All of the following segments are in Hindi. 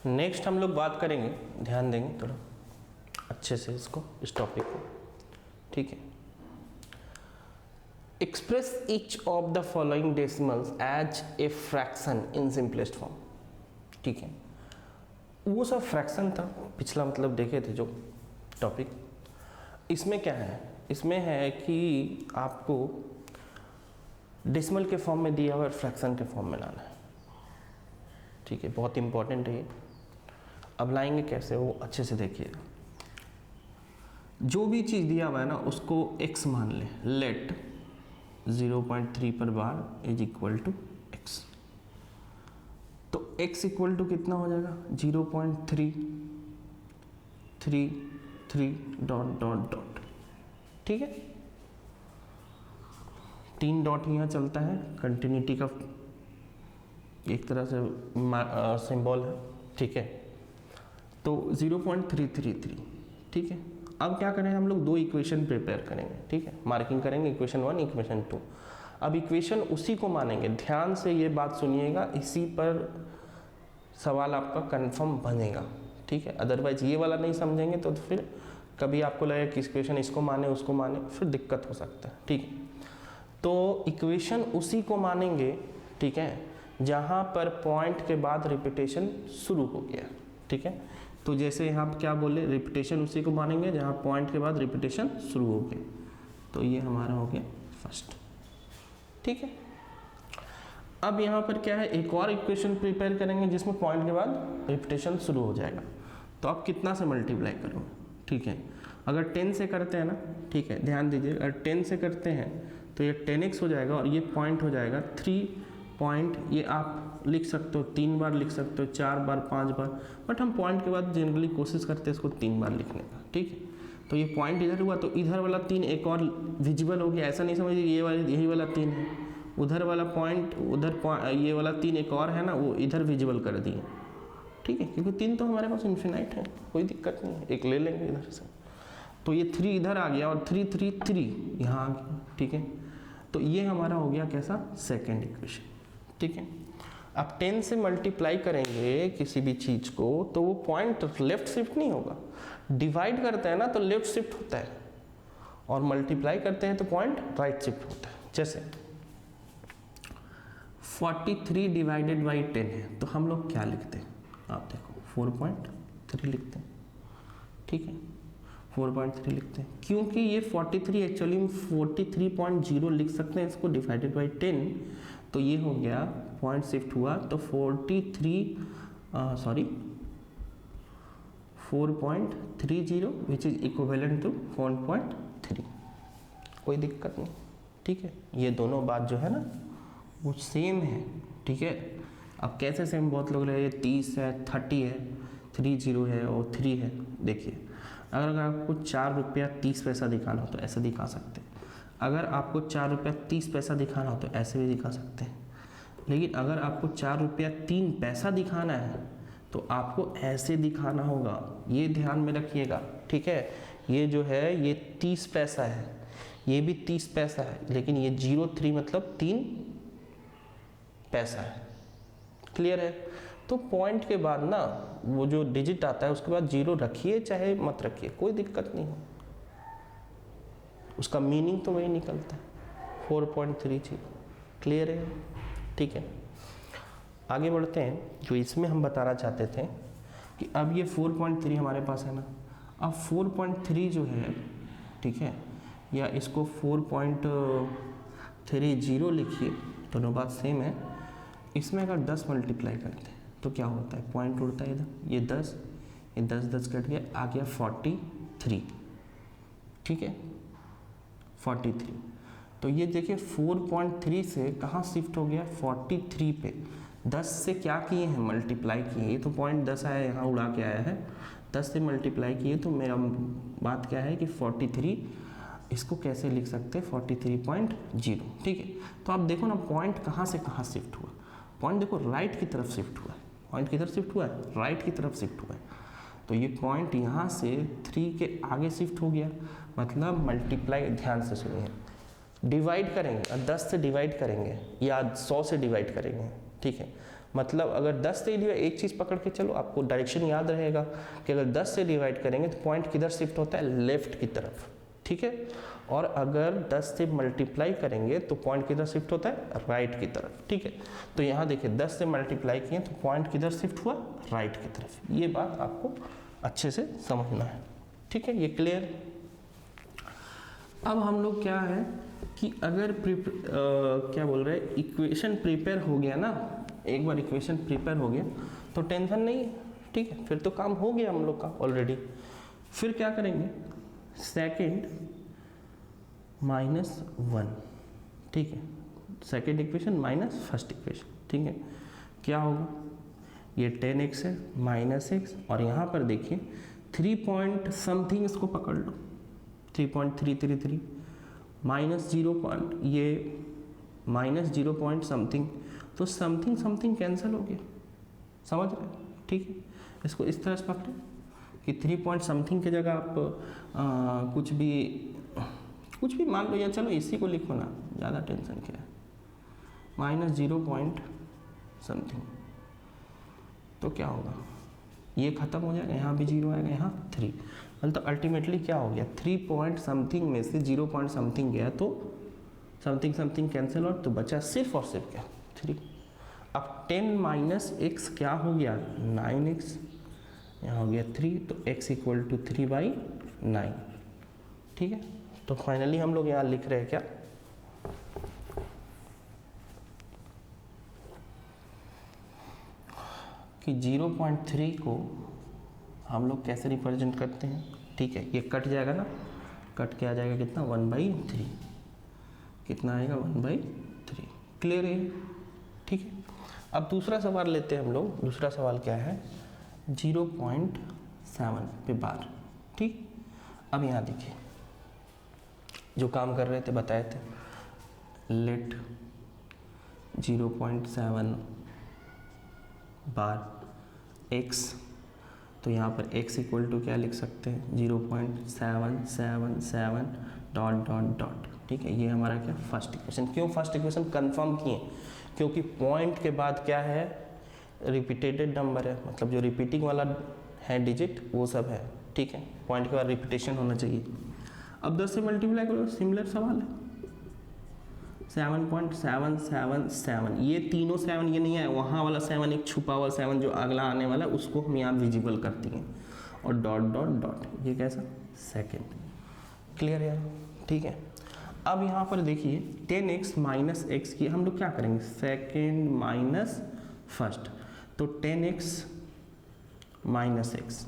नेक्स्ट हम लोग बात करेंगे, ध्यान देंगे थोड़ा अच्छे से इसको, इस टॉपिक को, ठीक है। Express each of the following decimals as a fraction in simplest form, ठीक है। वो सब फ्रैक्शन था पिछला, मतलब देखे थे जो टॉपिक। इसमें क्या है, इसमें है कि आपको डेसिमल के फॉर्म में दिया हुआ फ्रैक्शन के फॉर्म में लाना है, ठीक है। बहुत इंपॉर्टेंट है ये। अब लाएंगे कैसे, वो अच्छे से देखिएगा। जो भी चीज़ दिया हुआ है ना उसको x मान ले, लेट 0.3 पर bar is equal to x। तो x इक्वल टू कितना हो जाएगा, 0.333 डॉट डॉट डॉट, ठीक है। 3 डॉट यहाँ चलता है, कंटिन्यूटी का एक तरह से सिंबल है, ठीक है। तो 0.333, ठीक है। अब क्या करें हम लोग, दो इक्वेशन प्रिपेयर करेंगे, ठीक है। मार्किंग करेंगे इक्वेशन 1, इक्वेशन 2। अब इक्वेशन उसी को मानेंगे, ध्यान से ये बात सुनिएगा, इसी पर सवाल आपका कंफर्म बनेगा, ठीक है। अदरवाइज ये वाला नहीं समझेंगे तो फिर कभी आपको लगेगा कि इक्वेशन इसको माने उसको माने, फिर दिक्कत हो सकता है, ठीक है। तो इक्वेशन उसी को मानेंगे, ठीक है, जहाँ पर पॉइंट के बाद रिपीटेशन शुरू हो गया, ठीक है। तो जैसे यहाँ पर क्या बोले, रिपीटेशन उसी को मानेंगे जहाँ पॉइंट के बाद रिपीटेशन शुरू हो गए। तो ये हमारा हो गया फर्स्ट, ठीक है। अब यहाँ पर क्या है, एक और इक्वेशन प्रिपेयर करेंगे जिसमें पॉइंट के बाद रिपीटेशन शुरू हो जाएगा। तो आप कितना से मल्टीप्लाई करोगे, ठीक है। अगर 10 से करते हैं ना, ठीक है, ध्यान दीजिए, अगर 10 से करते हैं तो ये 10x हो जाएगा और ये पॉइंट हो जाएगा 3 पॉइंट। ये आप लिख सकते हो 3 बार, लिख सकते हो 4 बार, 5 बार, बट हम पॉइंट के बाद जनरली कोशिश करते हैं इसको 3 बार लिखने का, ठीक है। तो ये पॉइंट इधर हुआ तो इधर वाला 3 एक और विजिबल हो गया, ऐसा नहीं समझिए ये वाली यही वाला 3 है, उधर वाला पॉइंट उधर ये वाला 3 एक और है ना, वो इधर विजिबल कर दिए, ठीक है। क्योंकि 3 तो हमारे पास इन्फिनाइट है, कोई दिक्कत नहीं है, एक ले लेंगे इधर से। तो ये 3 इधर आ गया और 3 3 3 यहाँ आ गया, ठीक है। तो ये हमारा हो गया कैसा, सेकेंड इक्वेशन, ठीक है। अब 10 से मल्टीप्लाई करेंगे किसी भी चीज़ को तो वो पॉइंट लेफ्ट शिफ्ट नहीं होगा, डिवाइड करते हैं ना तो लेफ्ट शिफ्ट होता है, और मल्टीप्लाई करते हैं तो पॉइंट राइट शिफ्ट होता है। जैसे 43 डिवाइडेड बाई 10 है, तो हम लोग क्या लिखते हैं, आप देखो 4.3 लिखते हैं, ठीक है। 4.3 लिखते हैं क्योंकि ये 43 एक्चुअली में 43.0 लिख सकते हैं इसको, डिवाइडेड बाई 10, तो ये हो गया पॉइंट शिफ्ट हुआ तो 4.30 विच इज इक्विवेलेंट टू 1.3, कोई दिक्कत नहीं, ठीक है। ये दोनों बात जो है ना वो सेम है, ठीक है। अब कैसे सेम, बहुत लोग लगे 30 है, 30 है, 30 है और 3 है। देखिए अगर आपको 4 रुपया 30 पैसा दिखाना हो तो ऐसे दिखा सकते हैं, अगर आपको 4 रुपया 30 पैसा दिखाना हो तो ऐसे भी दिखा सकते हैं, लेकिन अगर आपको 4 रुपया 3 पैसा दिखाना है तो आपको ऐसे दिखाना होगा, ये ध्यान में रखिएगा, ठीक है। ये जो है ये 30 पैसा है, ये भी 30 पैसा है, लेकिन ये 03 मतलब 3 पैसा है, क्लियर है। तो पॉइंट के बाद ना वो जो डिजिट आता है उसके बाद 0 रखिए चाहे मत रखिए, कोई दिक्कत नहीं है, उसका मीनिंग तो वही निकलता है 4.30, क्लियर है, ठीक है। आगे बढ़ते हैं, जो इसमें हम बताना चाहते थे कि अब ये 4.3 हमारे पास है ना, अब 4.3 जो है, ठीक है, या इसको 4.30 लिखिए, दोनों बात सेम है। इसमें अगर 10 मल्टीप्लाई करते हैं तो क्या होता है, पॉइंट उड़ता है इधर, ये 10 10 कट गया, आ गया 43, ठीक है, 43। तो ये देखिए 4.3 से कहाँ शिफ्ट हो गया, 43 पे। 10 से क्या किए हैं, मल्टीप्लाई किए, ये तो पॉइंट 10 आया यहाँ उड़ा के आया है, 10 से मल्टीप्लाई किए, तो मेरा बात क्या है कि 43, इसको कैसे लिख सकते हैं 43.0, ठीक है। तो आप देखो ना पॉइंट कहाँ से कहाँ शिफ्ट हुआ, पॉइंट देखो राइट की तरफ शिफ्ट हुआ है, पॉइंट किधर शिफ्ट हुआ है, राइट की तरफ शिफ्ट हुआ है। तो ये पॉइंट यहाँ से 3 के आगे शिफ्ट हो गया, मतलब मल्टीप्लाई, ध्यान से सुनिए, डिवाइड करेंगे, 10 से डिवाइड करेंगे या 100 से डिवाइड करेंगे, ठीक है। मतलब अगर 10 से डिवाइड, एक चीज़ पकड़ के चलो, आपको डायरेक्शन याद रहेगा कि अगर 10 से डिवाइड करेंगे तो पॉइंट किधर शिफ्ट होता है, लेफ्ट की तरफ, ठीक है। और अगर 10 से मल्टीप्लाई करेंगे तो पॉइंट किधर शिफ्ट होता है, राइट की तरफ, ठीक है। तो यहाँ देखिए 10 से मल्टीप्लाई किए तो पॉइंट किधर शिफ्ट हुआ, राइट की तरफ। ये बात आपको अच्छे से समझना है, ठीक है, ये क्लियर। अब हम लोग क्या है कि अगर क्या बोल रहे हैं, इक्वेशन प्रिपेयर हो गया ना, एक बार इक्वेशन प्रिपेयर हो गया तो टेंशन नहीं है, ठीक है, फिर तो काम हो गया हम लोग का ऑलरेडी। फिर क्या करेंगे, सेकेंड -1, ठीक है, second equation minus first equation, ठीक है। क्या होगा, ये 10x है -x, और यहाँ पर देखिए 3 पॉइंट समथिंग, इसको पकड़ लो 3.333 -0 ये -0 पॉइंट समथिंग, तो समथिंग समथिंग कैंसिल हो गया, समझ रहे हैं, ठीक है। इसको इस तरह से पकड़े कि 3 पॉइंट समथिंग की जगह आप कुछ भी मान लो, या चलो इसी को लिखो ना, ज़्यादा टेंशन क्या है, -0 पॉइंट समथिंग, तो क्या होगा, ये खत्म हो जाएगा, यहाँ भी 0 आएगा, यहाँ 3, तो अल्टीमेटली क्या हो गया, 3 पॉइंट समथिंग में से 0 पॉइंट समथिंग गया तो समथिंग समथिंग कैंसिल, और तो बचा सिर्फ और सिर्फ क्या, 3। अब 10 - x क्या हो गया, 9x, यहाँ हो गया 3, तो x = 3/9, ठीक है। तो फाइनली हम लोग यहाँ लिख रहे हैं क्या, कि 0.3 को हम लोग कैसे रिप्रेजेंट करते हैं, ठीक है। ये कट जाएगा ना, कट के आ जाएगा कितना, 1/3, कितना आएगा, 1/3, क्लियर है, ठीक है। अब दूसरा सवाल लेते हैं हम लोग। दूसरा सवाल क्या है, 0.7 पे बार, ठीक। अब यहाँ देखिए जो काम कर रहे थे, बताए थे, लेट 0.7 बार x, तो यहाँ पर x = क्या लिख सकते हैं, 0.777 ... ठीक है। ये हमारा क्या, फर्स्ट इक्वेशन। क्यों फर्स्ट इक्वेशन कंफर्म किए, क्योंकि पॉइंट के बाद क्या है, रिपीटेड नंबर है, मतलब जो रिपीटिंग वाला है डिजिट वो सब है, ठीक है। पॉइंट के बाद रिपीटेशन होना चाहिए। अब 10 से मल्टीप्लाई करो, सिमिलर सवाल है, 7.777, ये तीनों 7 ये नहीं है, वहाँ वाला 7 एक छुपा हुआ 7 जो अगला आने वाला है उसको हम यहाँ विजिबल करती हैं, और ... ये कैसा, सेकेंड, क्लियर है, ठीक है। अब यहाँ पर देखिए 10x - x की हम लोग क्या करेंगे, सेकेंड माइनस फर्स्ट, तो 10x - x,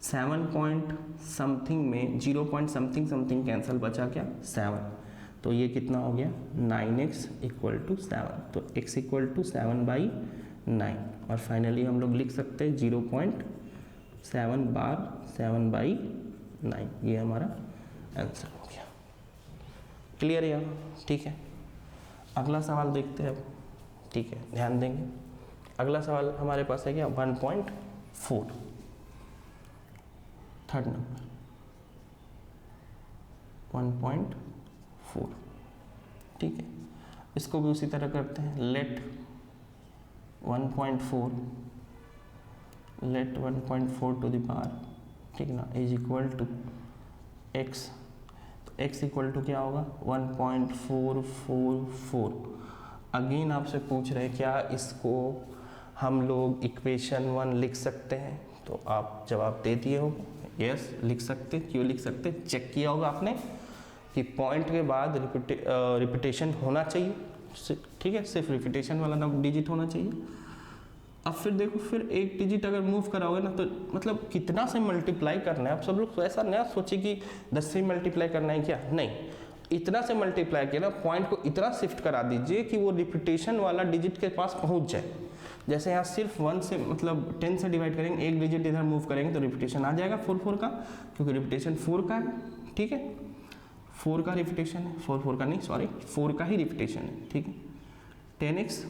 7 पॉइंट समथिंग में 0 पॉइंट समथिंग कैंसिल, बचा क्या, 7, तो ये कितना हो गया, 9x = 7, तो x = 7/9, और फाइनली हम लोग लिख सकते हैं 0.7 बार 7/9, ये हमारा आंसर हो गया, क्लियर है, ठीक है। अगला सवाल देखते हैं अब, ठीक है, ध्यान देंगे। अगला सवाल हमारे पास है क्या, 1.4, थर्ड नंबर 1.4, ठीक है। इसको भी उसी तरह करते हैं, लेट 1.4 टू द पावर, ठीक ना, = x, तो x = क्या होगा, 1.444। अगेन आपसे पूछ रहे हैं क्या इसको हम लोग इक्वेशन 1 लिख सकते हैं, तो आप जवाब दे दिए हो, यस लिख सकते। क्यों लिख सकते, चेक किया होगा आपने कि पॉइंट के बाद रिपीटेशन होना चाहिए, ठीक है, सिर्फ रिपीटेशन वाला डिजिट होना चाहिए। अब फिर देखो, फिर एक डिजिट अगर मूव कराओगे ना, तो मतलब कितना से मल्टीप्लाई करना है। आप सब लोग तो ऐसा नया सोचिए कि 10 से मल्टीप्लाई करना है, क्या नहीं, इतना से मल्टीप्लाई किया ना, पॉइंट को इतना शिफ्ट करा दीजिए कि वो रिपीटेशन वाला डिजिट के पास पहुंच जाए। जैसे यहाँ सिर्फ 1 से मतलब 10 से डिवाइड करेंगे, एक डिजिट इधर मूव करेंगे तो रिपीटेशन आ जाएगा 4 का, क्योंकि रिपीटेशन 4 का है, ठीक है, 4 का रिपीटेशन है, 4 का नहीं, सॉरी 4 का ही रिपीटेशन है, ठीक है। 10x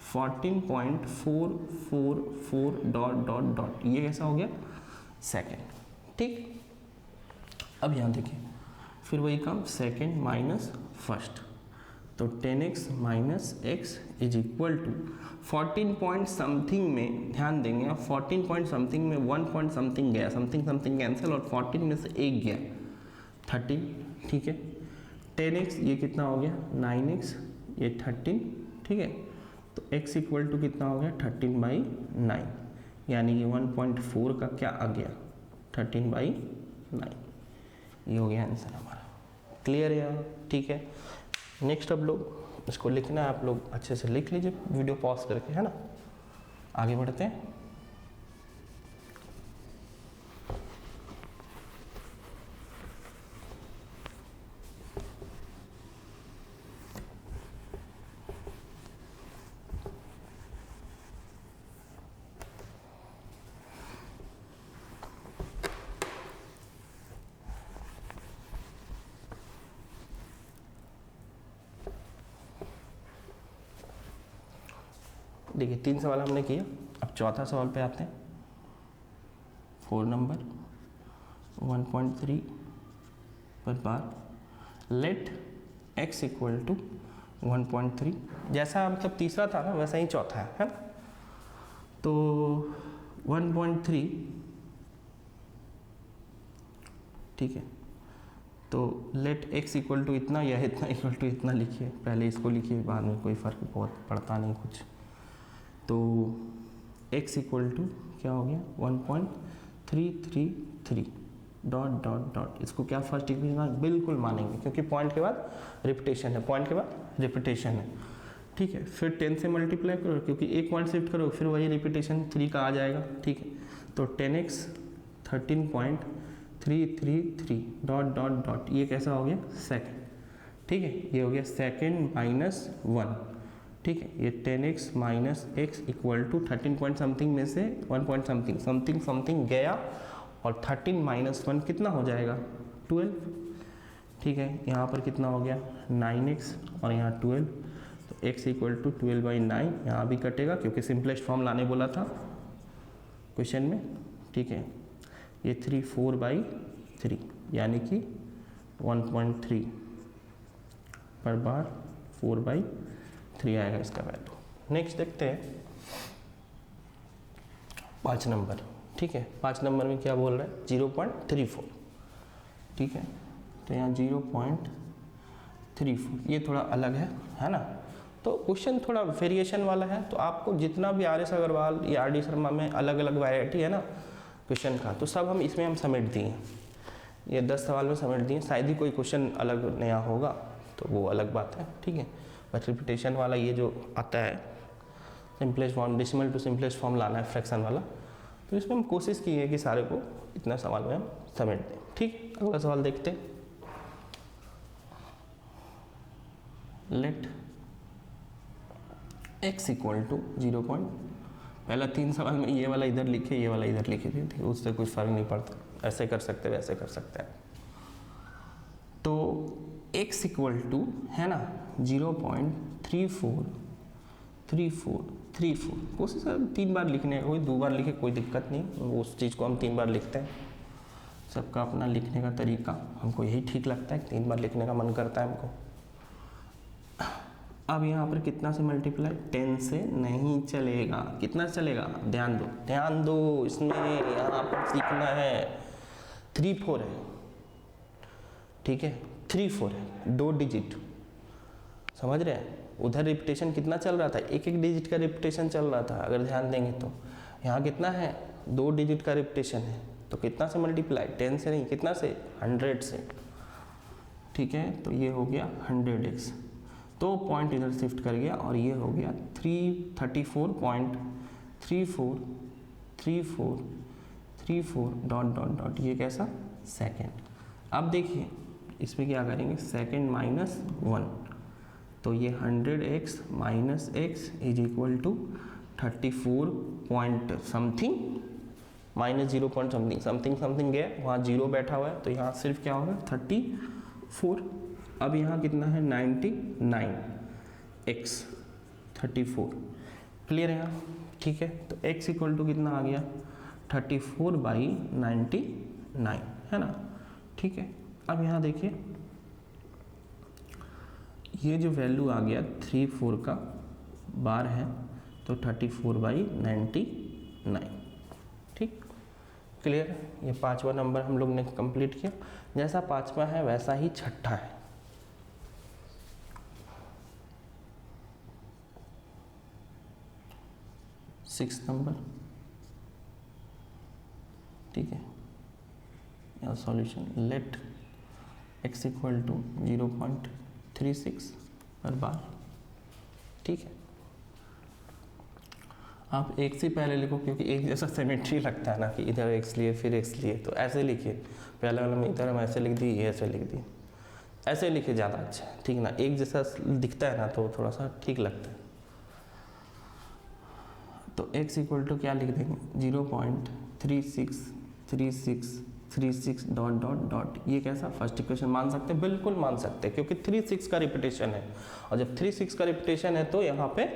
14.444 ... ये कैसा हो गया, सेकेंड, ठीक। अब यहाँ देखिए, फिर वही काम, सेकेंड माइनस फर्स्ट, तो तो 10x minus x is equal to 14 point something में, ध्यान देंगे आप, 14 पॉइंट समथिंग में 1 पॉइंट समथिंग गया, समथिंग समथिंग कैंसिल, और 14 में से एक गया 13, ठीक है। 10x ये कितना हो गया 9x, ये 13, ठीक है। तो x इक्वल टू कितना हो गया 13/9, यानी कि 1.4 का क्या आ गया 13/9, ये हो गया आंसर हमारा। क्लियर है यहाँ, ठीक है। नेक्स्ट अब लोग इसको लिखना है, आप लोग अच्छे से लिख लीजिए वीडियो पॉज करके, है ना। आगे बढ़ते हैं। देखिए 3 सवाल हमने किया, अब चौथा सवाल पे आते हैं। 4 नंबर 1.3 पर बार लेट x इक्वल टू 1.3, जैसा मतलब तीसरा था ना वैसा ही चौथा है ना। तो 1.3, ठीक है। तो लेट x इक्वल टू इतना या इतना इक्वल टू इतना लिखिए, पहले इसको लिखिए, बाद में कोई फ़र्क बहुत पड़ता नहीं कुछ। तो x इक्वल टू क्या हो गया 1.333 डॉट डॉट डॉट, इसको क्या फर्स्ट इक्वेशन बिल्कुल मानेंगे, क्योंकि पॉइंट के बाद रिपीटेशन है, पॉइंट के बाद रिपीटेशन है, ठीक है। फिर 10 से मल्टीप्लाई करो, क्योंकि एक पॉइंट शिफ्ट करो फिर वही रिपीटेशन 3 का आ जाएगा, ठीक है। तो 10x 13.333 डॉट डॉट डॉट, ये कैसा हो गया सेकेंड, ठीक है। ये हो गया सेकेंड माइनस 1, ठीक है। ये 10x minus x equal to 13 point something में से 1 पॉइंट समथिंग समथिंग समथिंग गया, और 13 माइनस 1 कितना हो जाएगा 12, ठीक है। यहाँ पर कितना हो गया 9x और यहाँ 12, तो x इक्वल टू 12/9, यहाँ भी कटेगा क्योंकि सिंपलेस्ट फॉर्म लाने बोला था क्वेश्चन में, ठीक है। ये 3 4/3 यानी कि 1.3 पर बार 4/3 आएगा इसका वैल्यू। नेक्स्ट देखते हैं 5 नंबर, ठीक है। 5 नंबर में क्या बोल रहा है 0.34, ठीक है। तो यहाँ 0.34 ये थोड़ा अलग है ना। तो क्वेश्चन थोड़ा वेरिएशन वाला है, तो आपको जितना भी RS अग्रवाल या RD शर्मा में अलग अलग वैरायटी है ना क्वेश्चन का, तो सब हम इसमें हम समेट दिए, ये 10 सवाल में समेट दिए। शायद ही कोई क्वेश्चन अलग नया होगा तो वो अलग बात है, ठीक है। बट रिपीटेशन वाला ये जो आता है simplest form, decimal to simplest form लाना है फ्रैक्शन वाला, तो इसमें हम कोशिश की है कि सारे को इतना सवाल में हम समेट दें, ठीक। अगला सवाल देखते हैं। Let x equal to 0. पहला 3 सवाल में ये वाला इधर लिखे, ये वाला इधर लिखे थे, ठीक है। उससे कुछ फर्क नहीं पड़ता, ऐसे कर सकते वैसे कर सकते हैं। तो x इक्वल टू है ना 0.3434, कोशिश कर 3 बार लिखने का, कोई 2 बार लिखे कोई दिक्कत नहीं, उस चीज़ को हम 3 बार लिखते हैं, सबका अपना लिखने का तरीका, हमको यही ठीक लगता है, 3 बार लिखने का मन करता है हमको। अब यहाँ पर कितना से मल्टीप्लाई 10 से नहीं चलेगा, कितना चलेगा ध्यान दो इसमें, यहाँ पर सीखना है 3 4 है, ठीक है। 3 4 है, 2 डिजिट, समझ रहे हैं। उधर रिपीटेशन कितना चल रहा था, एक डिजिट का रिपीटेशन चल रहा था, अगर ध्यान देंगे तो यहाँ कितना है 2 डिजिट का रिपीटेशन है, तो कितना से मल्टीप्लाई 10 से नहीं, कितना से 100 से, ठीक है। तो ये हो गया 100x, तो पॉइंट इधर शिफ्ट कर गया और ये हो गया 334.3434 डॉट डॉट डॉट, ये कैसा सेकेंड। अब देखिए इसमें क्या करेंगे सेकेंड माइनस 1, तो ये 100x minus x is equal to 34 point something minus 0 point something something something गया, वहाँ 0 बैठा हुआ है, तो यहाँ सिर्फ क्या होगा 34। अब यहाँ कितना है 99x 34, क्लियर है यहाँ, ठीक है। तो x इक्वल टू कितना आ गया 34/99 है ना, ठीक है। अब यहाँ देखिए ये जो वैल्यू आ गया 3 4 का बार है तो 34/99। ठीक, क्लियर। ये 5वां नंबर हम लोग ने कंप्लीट किया। जैसा 5वां है वैसा ही 6ठा है। सिक्स नंबर, ठीक है, या solution let x equal to 0.36 पर बार। ठीक है, आप एक से पहले लिखो क्योंकि एक जैसा सिमेट्री लगता है ना कि इधर x लिए फिर x लिए, तो ऐसे लिखिए। पहले वाला में इधर हम ऐसे लिख दी, ये ऐसे लिख दी, ऐसे लिखे ज़्यादा अच्छा है। ठीक ना, एक जैसा दिखता है ना तो थोड़ा सा ठीक लगता है। तो x इक्वल टू क्या लिख देंगे 0.363636 डॉट डॉट डॉट। ये कैसा फर्स्ट इक्वेशन मान सकते हैं? बिल्कुल मान सकते हैं क्योंकि 36 का रिपीटेशन है, और जब 36 का रिपीटेशन है तो यहाँ पे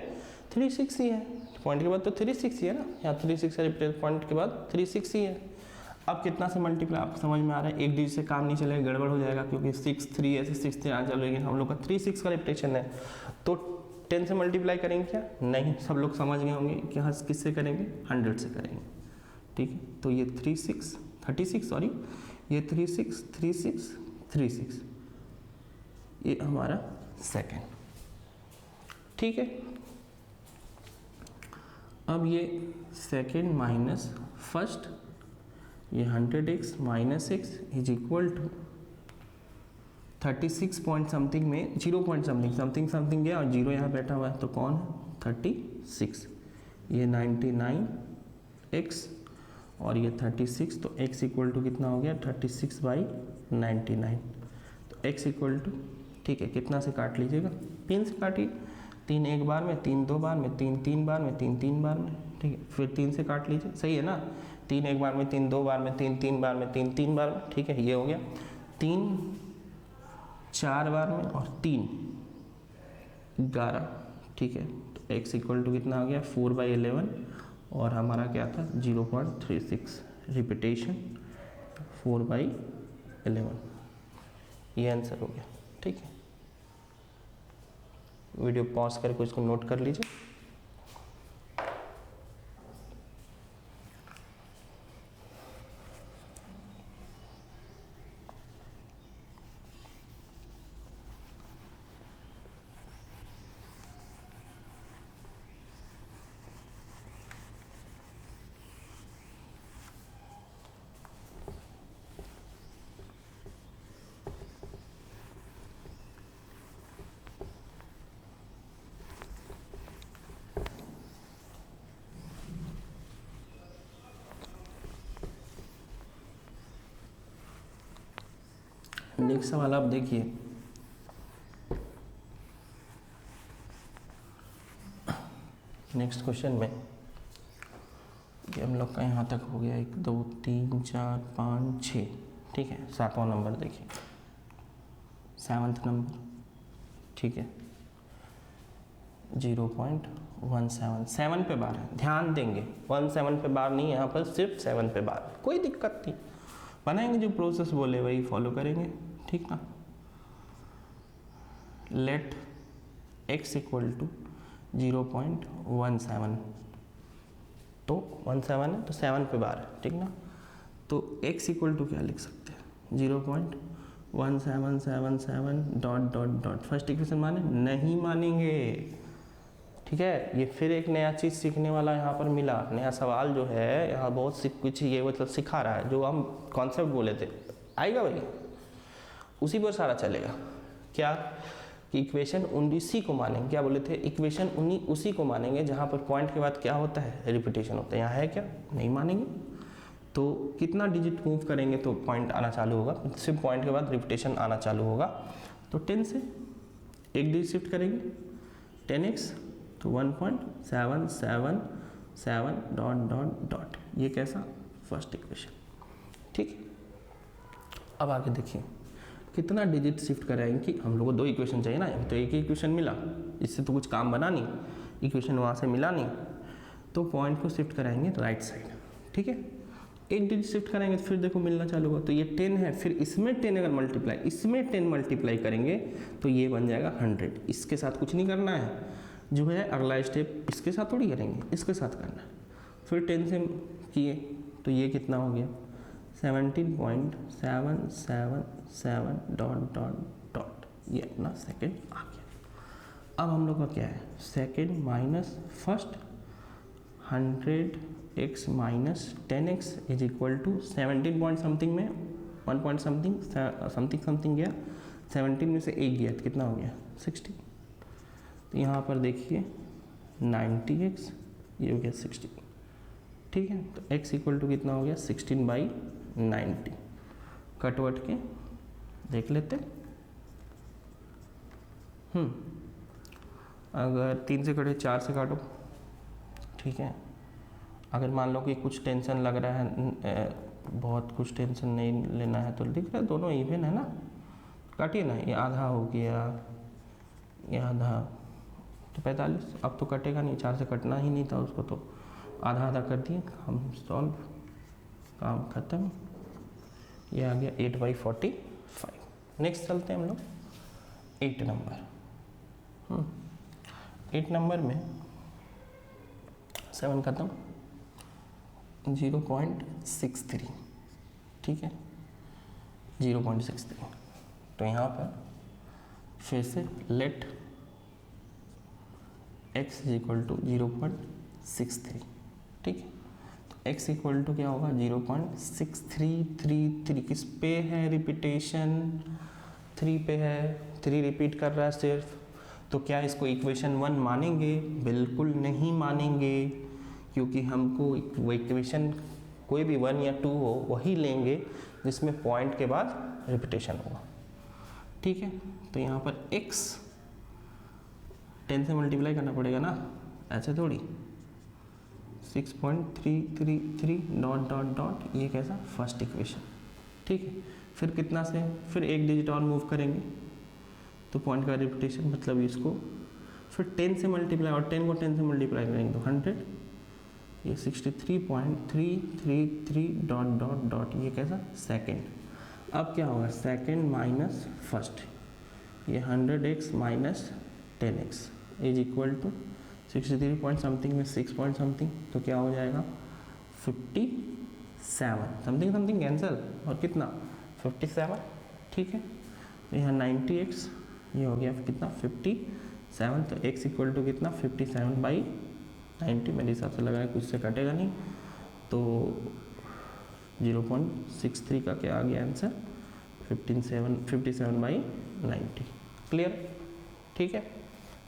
36 ही है, पॉइंट के बाद तो 36 ही है ना, यहाँ 36 का रिपीटेशन पॉइंट के बाद 36 ही है। अब कितना से मल्टीप्लाई आपको समझ में आ रहा है? एक डिजिट से काम नहीं चलेगा, गड़बड़ हो जाएगा क्योंकि 6 3 ऐसे 6 3 आ चलेगी। हम लोग का 36 का रिपीटेशन है तो 10 से मल्टीप्लाई करेंगे क्या? नहीं, सब लोग समझ गए होंगे कि हाँ किससे करेंगे, 100 से करेंगे। ठीक है, तो ये 36 सॉरी, ये 36 ये हमारा सेकेंड। ठीक है, अब ये सेकेंड माइनस फर्स्ट, ये 100x minus x is equal to 36 point something में 0 पॉइंट समथिंग गया और 0 यहाँ बैठा हुआ है तो कौन है 36। ये 99x और ये 36, तो x इक्वल टू कितना हो गया 36/99। तो x इक्वल टू, ठीक है, कितना से काट लीजिएगा? 3 से काटिए। 3 एक बार में, 3 2 बार में, 3 3 बार में, 3 3 बार में। ठीक है, फिर 3 से काट लीजिए, सही है ना। 3 एक बार में, 3 2 बार में, 3 3 बार में, 3 3 बार में। ठीक है, ये हो गया 3 4 बार में और 3 11। ठीक है, तो x इक्वल टू कितना आ गया 4/11 और हमारा क्या था 0.36 रिपीटेशन 4/11। ये आंसर हो गया। ठीक है, वीडियो पॉज करके इसको नोट कर लीजिए। नेक्स्ट सवाल आप देखिए, नेक्स्ट क्वेश्चन में ये हम लोग का यहाँ तक हो गया 1 2 3 4 5 6। ठीक है, 7वां नंबर देखिए, 7th नंबर। ठीक है, 0.17 7 पे बार है, ध्यान देंगे 17 पे बार नहीं, यहाँ पर सिर्फ 7 पे बार, कोई दिक्कत नहीं, बनाएंगे जो प्रोसेस बोले वही फॉलो करेंगे। ठीक ना, लेट x इक्वल टू 0.17, तो 17 है तो 7 पे बार है। ठीक ना, तो x इक्वल टू क्या लिख सकते हैं 0.1777 dot dot dot. First equation माने नहीं मानेंगे। ठीक है, ये फिर एक नया चीज़ सीखने वाला यहाँ पर मिला, नया सवाल जो है यहाँ बहुत कुछ ये मतलब सिखा रहा है, जो हम कॉन्सेप्ट बोले थे आएगा भाई उसी पर सारा चलेगा। क्या कि इक्वेशन 19 को मानेंगे, क्या बोले थे इक्वेशन 19 उसी को मानेंगे जहाँ पर पॉइंट के बाद क्या होता है रिपीटेशन होता है। यहाँ है क्या, नहीं मानेंगे। तो कितना डिजिट मूव करेंगे तो पॉइंट आना चालू होगा, सिर्फ पॉइंट के बाद रिपीटेशन आना चालू होगा। तो 10 से एक डिजिट शिफ्ट करेंगे 10x तो 1.777 डॉट डॉट डॉट। ये कैसा फर्स्ट इक्वेशन। ठीक, अब आगे देखिए कितना डिजिट शिफ्ट कराएंगे कि हम लोग को 2 इक्वेशन चाहिए ना, तो एक ही इक्वेशन मिला, इससे तो कुछ काम बना नहीं, इक्वेशन वहाँ से मिला नहीं, तो पॉइंट को शिफ्ट कराएंगे राइट साइड। ठीक है, एक डिजिट शिफ्ट करेंगे तो फिर देखो मिलना चालू होगा। तो ये 10 है, फिर इसमें 10 अगर मल्टीप्लाई, इसमें 10 मल्टीप्लाई करेंगे तो ये बन जाएगा 100। इसके साथ कुछ नहीं करना है, जो है अगला स्टेप इसके साथ थोड़ी करेंगे, इसके साथ करना है। फिर 10 से किए तो ये कितना हो गया 17.777 डॉट डॉट डॉट, ये अपना सेकेंड आ गया। अब हम लोग का क्या है, second minus first 100x minus 10x is equal to 17 point something में 1 पॉइंट समथिंग समथिंग समथिंग गया, 17 में से 1 गया तो कितना हो गया 60। तो यहाँ पर देखिए 90x, ये हो गया 60, ठीक है। तो x इक्वल टू कितना हो गया 16/90। कटवट के देख लेते, अगर 3 से कटे 4 से काटो, ठीक है। अगर मान लो कि कुछ टेंशन लग रहा है, बहुत कुछ टेंशन नहीं लेना है तो लिख रहा है दोनों इवन है ना, काटिए ना, ये आधा हो गया, ये आधा, तो 45। अब तो कटेगा नहीं, 4 से कटना ही नहीं था उसको, तो आधा आधा कर दिए, हम सॉल्व, काम खत्म। ये आ गया 8/45। नेक्स्ट चलते हैं हम लोग 8 नंबर। 8 नंबर में 7 खत्म, 0.63, ठीक है 0.63। तो यहाँ पर फिर से let x is equal to 0.63, ठीक है। तो x इक्वल टू क्या होगा 0.6333, किस पे है रिपीटेशन, 3 पे है, 3 रिपीट कर रहा है सिर्फ। तो क्या इसको इक्वेशन 1 मानेंगे, बिल्कुल नहीं मानेंगे, क्योंकि हमको वो इक्वेशन कोई भी 1 या 2 हो वही लेंगे जिसमें पॉइंट के बाद रिपीटेशन होगा, ठीक है। तो यहाँ पर x 10 से मल्टीप्लाई करना पड़ेगा ना, ऐसे थोड़ी, 6.333 डॉट डॉट डॉट, ये कैसा फर्स्ट इक्वेशन, ठीक है। फिर कितना से, फिर एक डिजिट और मूव करेंगे तो पॉइंट का रिपीटेशन, मतलब इसको फिर 10 से मल्टीप्लाई, और 10 को 10 से मल्टीप्लाई करेंगे तो 100, ये 63.333 डॉट डॉट डॉट, ये कैसा सेकेंड। अब क्या होगा सेकेंड माइनस फर्स्ट, ये 100x minus 10x is equal to 63 point something में 6 पॉइंट समथिंग, तो क्या हो जाएगा 57 समथिंग समथिंग कैंसिल, और कितना 57, ठीक है। तो यहाँ 90x, ये हो गया कितना 57, तो x इक्वल टू कितना 57/90, मेरे हिसाब से लग रहा है कुछ से कटेगा नहीं, तो 0.63 का क्या आ गया आंसर 57/90। क्लियर, ठीक है।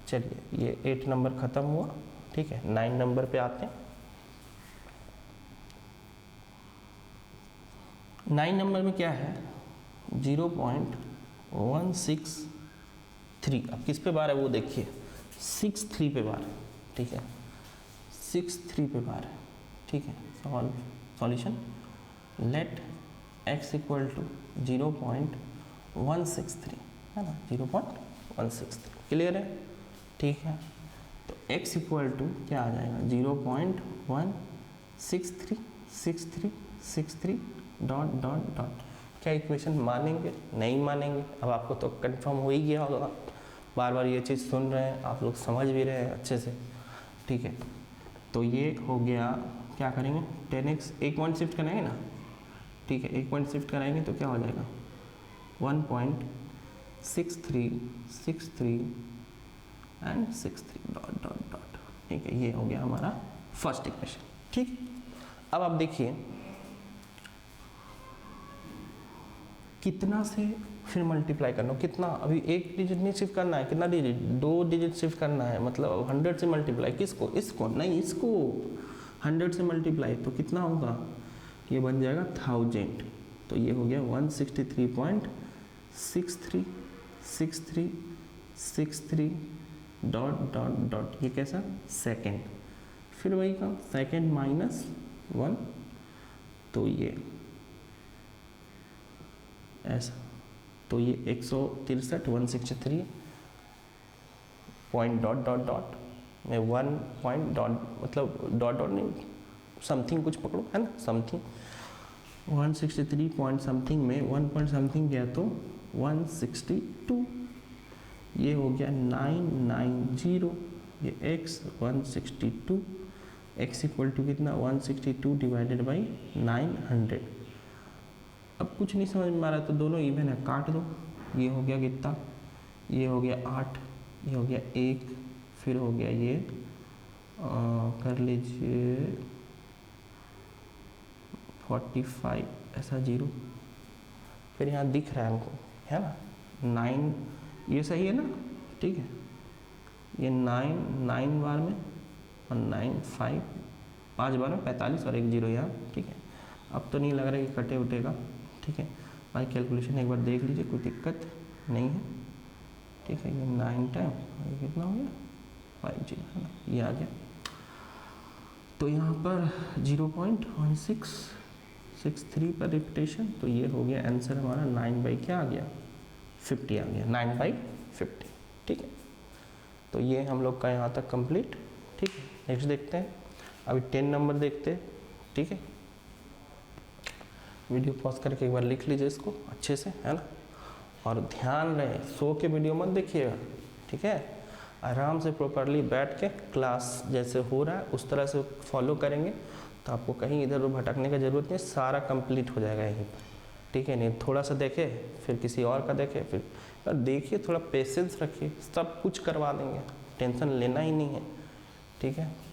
चलिए ये 8 नंबर ख़त्म हुआ, ठीक है। 9 नंबर पे आते हैं। 9 नंबर में क्या है 0.163। अब किस पे बार है वो देखिए, 63 पे बार, ठीक है 63 पे बार है, ठीक है। Solution let x equal to 0.163 है ना, 0.163, क्लियर है, ठीक है। तो x इक्वल टू क्या आ जाएगा 0.1636363 डॉट डॉट डॉट। क्या इक्वेशन मानेंगे नहीं मानेंगे, अब आपको तो कंफर्म हो ही गया होगा, बार बार ये चीज़ सुन रहे हैं आप लोग, समझ भी रहे हैं अच्छे से, ठीक है। तो ये हो गया, क्या करेंगे 10x, एक पॉइंट शिफ्ट करेंगे ना, ठीक है, एक पॉइंट शिफ्ट कराएंगे तो क्या हो जाएगा 1.6363 एंड 63 डॉट डॉट डॉट, ठीक है। ये हो गया हमारा फर्स्ट इक्वेशन, ठीक। अब आप देखिए कितना से फिर मल्टीप्लाई करना, कितना, अभी एक डिजिट नहीं शिफ्ट करना है, कितना डिजिट 2 डिजिट शिफ्ट करना है, मतलब 100 से मल्टीप्लाई, किसको, इसको नहीं, इसको 100 से मल्टीप्लाई, तो कितना होगा, ये बन जाएगा 1000। तो ये हो गया 163.636363 डॉट डॉट डॉट, ये कैसा सेकेंड। फिर वही काम, सेकेंड माइनस 1, तो ये ऐसा, तो ये 163 पॉइंट डॉट डॉट डॉट में 1 पॉइंट डॉट, मतलब डॉट डॉट नहीं, समथिंग कुछ पकड़ो है ना, समथिंग 163 पॉइंट समथिंग में 1 पॉइंट समथिंग गया तो 162, ये हो गया 990, ये x 162, x इक्वल टू कितना 162 डिवाइडेड बाई 900। अब कुछ नहीं समझ में आ रहा तो दोनों इवन है, काट दो। ये हो गया कितना, ये हो गया 8, ये हो गया 1, फिर हो गया ये कर लीजिए 45, ऐसा 0, फिर यहाँ दिख रहा है हमको, है ना 9, ये सही है ना, ठीक है, ये 9 बार में और 9 5 5 बार में 45 और 1 0 यहाँ, ठीक है। अब तो नहीं लग रहा है कि कटे उठेगा, ठीक है। भाई कैलकुलेशन एक बार देख लीजिए, कोई दिक्कत नहीं है, ठीक है। ये 9 टाइम ये कितना हो गया 5 0, है ना, ये आ गया। तो यहाँ पर 0.1663 पर रिपीटेशन, तो ये हो गया आंसर हमारा 9 बाई क्या आ गया 50 आ गया, 9 बाई 50, ठीक है। तो ये हम लोग का यहाँ तक कंप्लीट, ठीक है। नेक्स्ट देखते हैं, अभी 10 नंबर देखते हैं, ठीक है। वीडियो पॉज करके एक बार लिख लीजिए इसको अच्छे से, है ना, और ध्यान रहे सो के वीडियो मत देखिएगा, ठीक है। आराम से प्रॉपरली बैठ के क्लास जैसे हो रहा है उस तरह से फॉलो करेंगे तो आपको कहीं इधर उधर भटकने की ज़रूरत नहीं, सारा कंप्लीट हो जाएगा यहीं पर, ठीक है। नहीं थोड़ा सा देखे फिर किसी और का देखे, फिर देखिए, थोड़ा पेशेंस रखिए, सब कुछ करवा देंगे, टेंशन लेना ही नहीं है, ठीक है।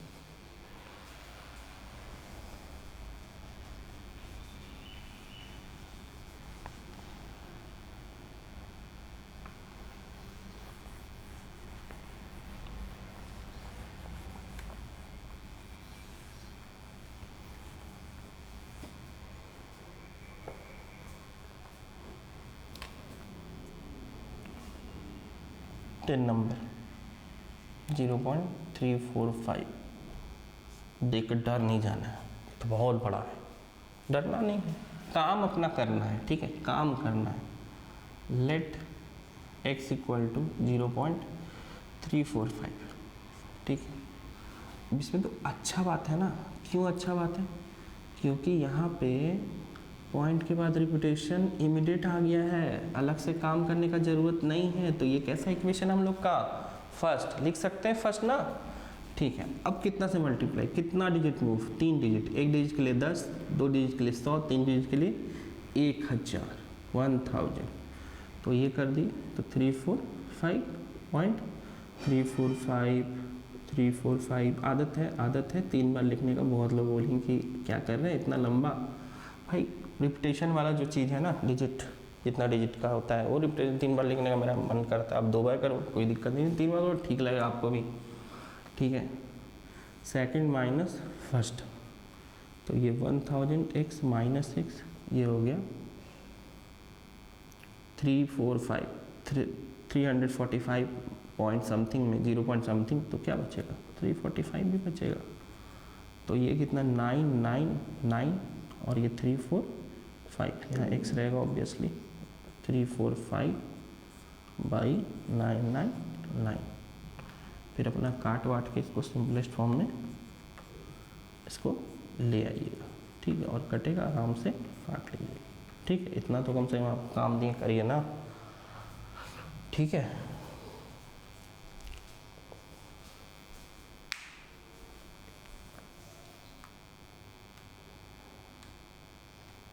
टेन नंबर 0.345, देख कर डर नहीं जाना है, तो बहुत बड़ा है, डरना नहीं है, काम अपना करना है, ठीक है, काम करना है। लेट x इक्वल टू 0.345, ठीक है। इसमें तो अच्छा बात है ना, क्यों अच्छा बात है, क्योंकि यहाँ पे पॉइंट के बाद रिपीटेशन इमीडिएट आ गया है, अलग से काम करने का ज़रूरत नहीं है। तो ये कैसा इक्वेशन हम लोग का फर्स्ट लिख सकते हैं, फर्स्ट ना, ठीक है। अब कितना से मल्टीप्लाई, कितना डिजिट मूव, 3 डिजिट, एक डिजिट के लिए 10, 2 डिजिट के लिए 100, 3 डिजिट के लिए 1000, 1000। तो ये कर दी, तो 345.345 आदत है 3 बार लिखने का। बहुत लोग बोलेंगे कि क्या कर रहे हैं इतना लंबा, भाई रिपीटेशन वाला जो चीज़ है ना, डिजिट जितना डिजिट का होता है वो रिपीटेशन 3 बार लिखने का मेरा मन करता है। आप 2 बार करो कोई दिक्कत नहीं, 3 बार करो ठीक लगेगा आपको भी, ठीक है। सेकंड माइनस फर्स्ट, तो ये 1000x माइनस x, ये हो गया 345 पॉइंट समथिंग में 0 पॉइंट समथिंग, तो क्या बचेगा 345 भी बचेगा। तो ये कितना 999 और ये 345, यहाँ x रहेगा ऑब्वियसली, 345 बाई 999। फिर अपना काट वाट के इसको सिंपलेस्ट फॉर्म में इसको ले आइएगा, ठीक है, और कटेगा आराम से काट लीजिएगा, ठीक है। इतना तो कम से कम आप काम दिए करिए ना, ठीक है।